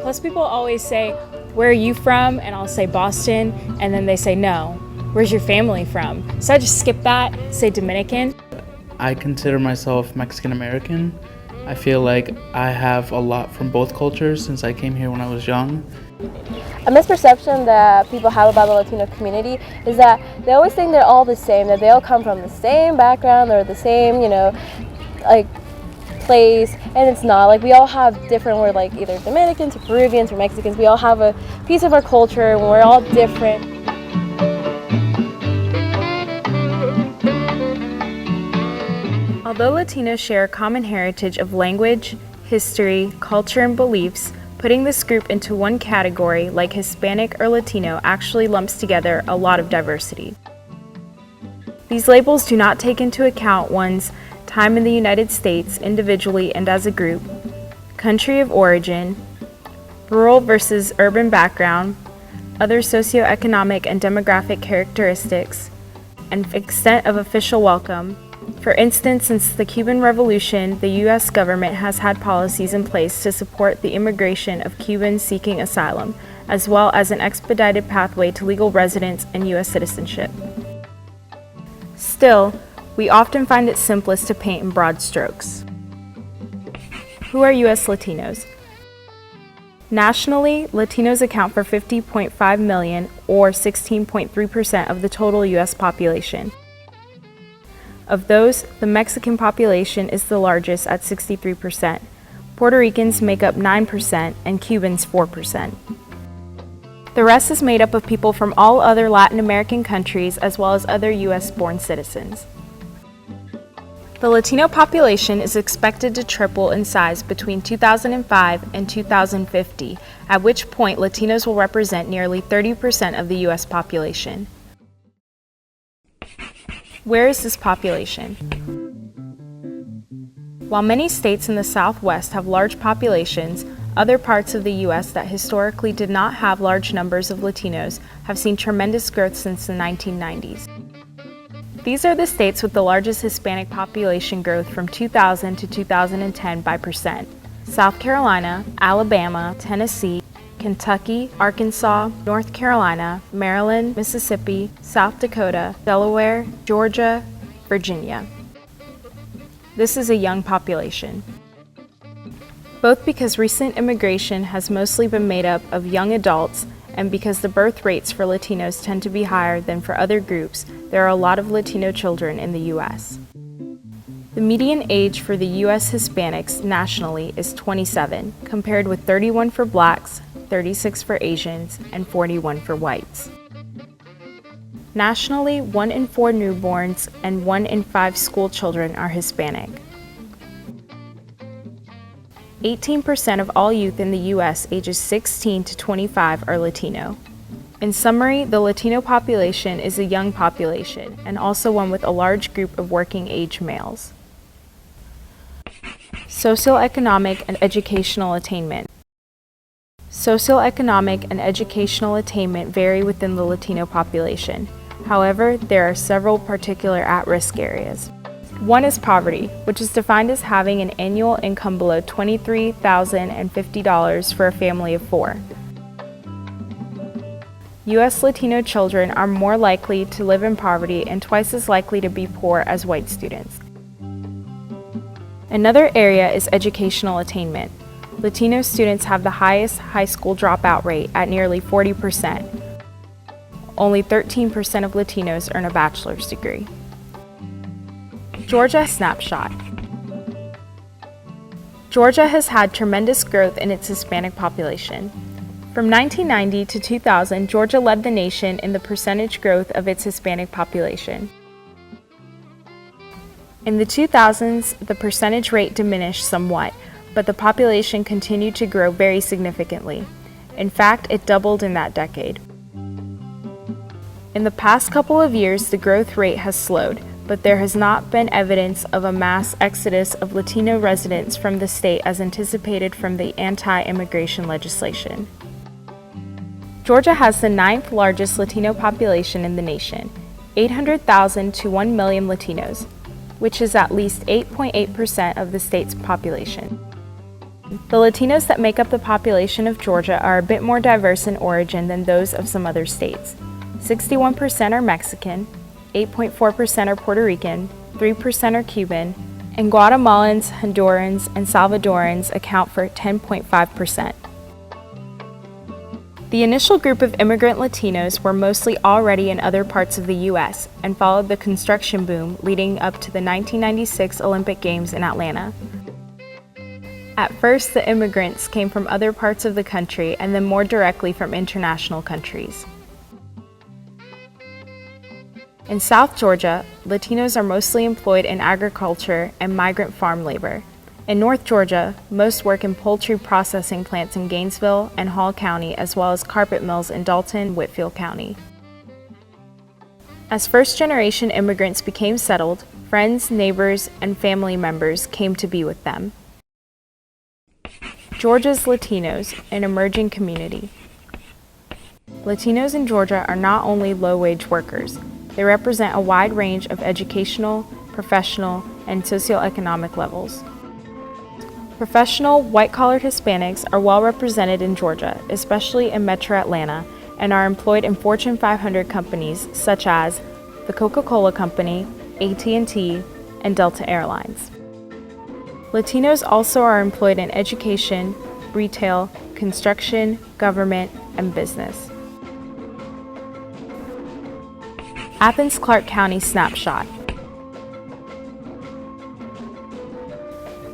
Plus, people always say, "Where are you from?" And I'll say Boston, and then they say, "No, where's your family from?" So I just skip that, say Dominican. I consider myself Mexican American. I feel like I have a lot from both cultures since I came here when I was young. A misperception that people have about the Latino community is that they always think they're all the same, that they all come from the same background or the same, place, and it's not. Like, we all have different, we're like either Dominicans or Peruvians or Mexicans. We all have a piece of our culture and we're all different. Although Latinos share a common heritage of language, history, culture, and beliefs, putting this group into one category, like Hispanic or Latino, actually lumps together a lot of diversity. These labels do not take into account one's time in the United States individually and as a group, country of origin, rural versus urban background, other socioeconomic and demographic characteristics, and extent of official welcome. For instance, since the Cuban Revolution, the U.S. government has had policies in place to support the immigration of Cubans seeking asylum, as well as an expedited pathway to legal residence and U.S. citizenship. Still, we often find it simplest to paint in broad strokes. Who are U.S. Latinos? Nationally, Latinos account for 50.5 million, or 16.3% of the total U.S. population. Of those, the Mexican population is the largest at 63%. Puerto Ricans make up 9%, and Cubans 4%. The rest is made up of people from all other Latin American countries, as well as other U.S.-born citizens. The Latino population is expected to triple in size between 2005 and 2050, at which point Latinos will represent nearly 30% of the U.S. population. Where is this population? While many states in the Southwest have large populations, other parts of the U.S. that historically did not have large numbers of Latinos have seen tremendous growth since the 1990s. These are the states with the largest Hispanic population growth from 2000 to 2010 by percent: South Carolina, Alabama, Tennessee, Kentucky, Arkansas, North Carolina, Maryland, Mississippi, South Dakota, Delaware, Georgia, Virginia. This is a young population. Both because recent immigration has mostly been made up of young adults and because the birth rates for Latinos tend to be higher than for other groups, there are a lot of Latino children in the U.S. The median age for the U.S. Hispanics nationally is 27, compared with 31 for Blacks, 36 for Asians, and 41 for whites. Nationally, 1 in 4 newborns and 1 in 5 school children are Hispanic. 18% of all youth in the U.S. ages 16 to 25 are Latino. In summary, the Latino population is a young population and also one with a large group of working-age males. Socioeconomic and educational attainment. Socioeconomic and educational attainment vary within the Latino population. However, there are several particular at-risk areas. One is poverty, which is defined as having an annual income below $23,050 for a family of 4. U.S. Latino children are more likely to live in poverty and twice as likely to be poor as white students. Another area is educational attainment. Latino students have the highest high school dropout rate at nearly 40%. Only 13% of Latinos earn a bachelor's degree. Georgia Snapshot. Georgia has had tremendous growth in its Hispanic population. From 1990 to 2000, Georgia led the nation in the percentage growth of its Hispanic population. In the 2000s, the percentage rate diminished somewhat, but the population continued to grow very significantly. In fact, it doubled in that decade. In the past couple of years, the growth rate has slowed, but there has not been evidence of a mass exodus of Latino residents from the state as anticipated from the anti-immigration legislation. Georgia has the 9th largest Latino population in the nation, 800,000 to 1 million Latinos, which is at least 8.8% of the state's population. The Latinos that make up the population of Georgia are a bit more diverse in origin than those of some other states. 61% are Mexican, 8.4% are Puerto Rican, 3% are Cuban, and Guatemalans, Hondurans, and Salvadorans account for 10.5%. The initial group of immigrant Latinos were mostly already in other parts of the U.S. and followed the construction boom leading up to the 1996 Olympic Games in Atlanta. At first, the immigrants came from other parts of the country and then more directly from international countries. In South Georgia, Latinos are mostly employed in agriculture and migrant farm labor. In North Georgia, most work in poultry processing plants in Gainesville and Hall County, as well as carpet mills in Dalton, Whitfield County. As first-generation immigrants became settled, friends, neighbors, and family members came to be with them. Georgia's Latinos, an emerging community. Latinos in Georgia are not only low-wage workers. They represent a wide range of educational, professional, and socioeconomic levels. Professional, white-collared Hispanics are well represented in Georgia, especially in Metro Atlanta, and are employed in Fortune 500 companies such as the Coca-Cola Company, AT&T, and Delta Airlines. Latinos also are employed in education, retail, construction, government, and business. AthensClarke County Snapshot.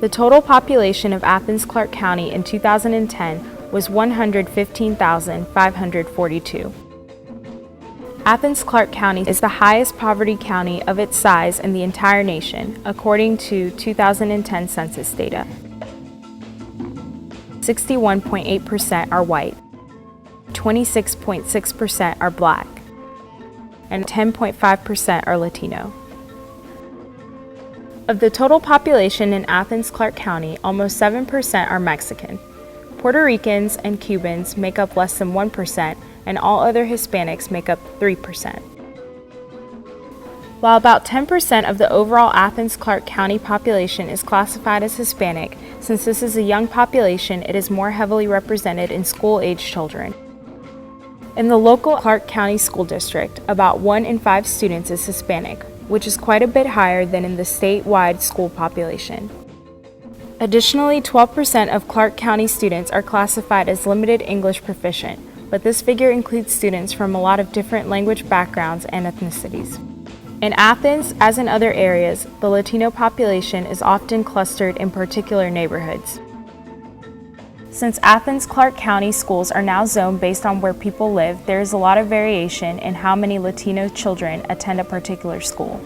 The total population of AthensClarke County in 2010 was 115,542. AthensClarke County is the highest poverty county of its size in the entire nation, according to 2010 census data. 61.8% are white, 26.6% are black, and 10.5% are Latino. Of the total population in AthensClarke County, almost 7% are Mexican. Puerto Ricans and Cubans make up less than 1%, and all other Hispanics make up 3%. While about 10% of the overall AthensClarke County population is classified as Hispanic, since this is a young population, it is more heavily represented in school-age children. In the local Clarke County School District, about 1 in 5 students is Hispanic, which is quite a bit higher than in the statewide school population. Additionally, 12% of Clarke County students are classified as limited English proficient, but this figure includes students from a lot of different language backgrounds and ethnicities. In Athens, as in other areas, the Latino population is often clustered in particular neighborhoods. Since AthensClarke County schools are now zoned based on where people live, there is a lot of variation in how many Latino children attend a particular school.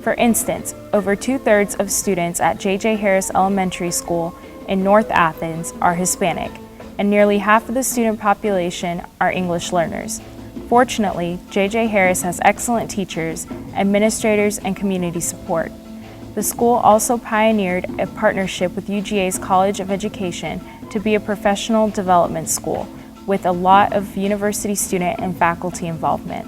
For instance, over 2/3 of students at J.J. Harris Elementary School in North Athens are Hispanic, and nearly half of the student population are English learners. Fortunately, J.J. Harris has excellent teachers, administrators, and community support. The school also pioneered a partnership with UGA's College of Education to be a professional development school, with a lot of university student and faculty involvement.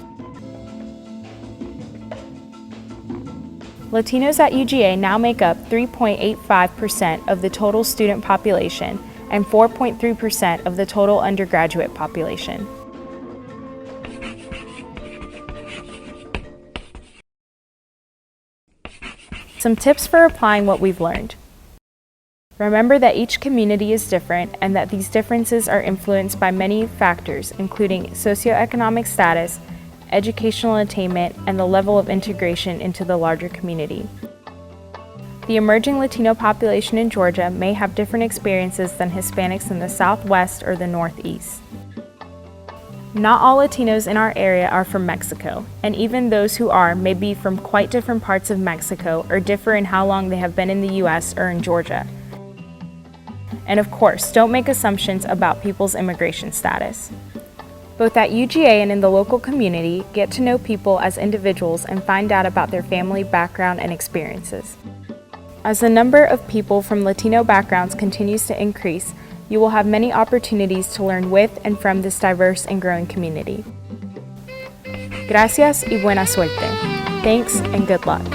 Latinos at UGA now make up 3.85% of the total student population and 4.3% of the total undergraduate population. Some tips for applying what we've learned. Remember that each community is different and that these differences are influenced by many factors, including socioeconomic status, educational attainment, and the level of integration into the larger community. The emerging Latino population in Georgia may have different experiences than Hispanics in the Southwest or the Northeast. Not all Latinos in our area are from Mexico, and even those who are may be from quite different parts of Mexico or differ in how long they have been in the U.S. or in Georgia. And of course, don't make assumptions about people's immigration status. Both at UGA and in the local community, get to know people as individuals and find out about their family background and experiences. As the number of people from Latino backgrounds continues to increase, you will have many opportunities to learn with and from this diverse and growing community. Gracias y buena suerte. Thanks and good luck.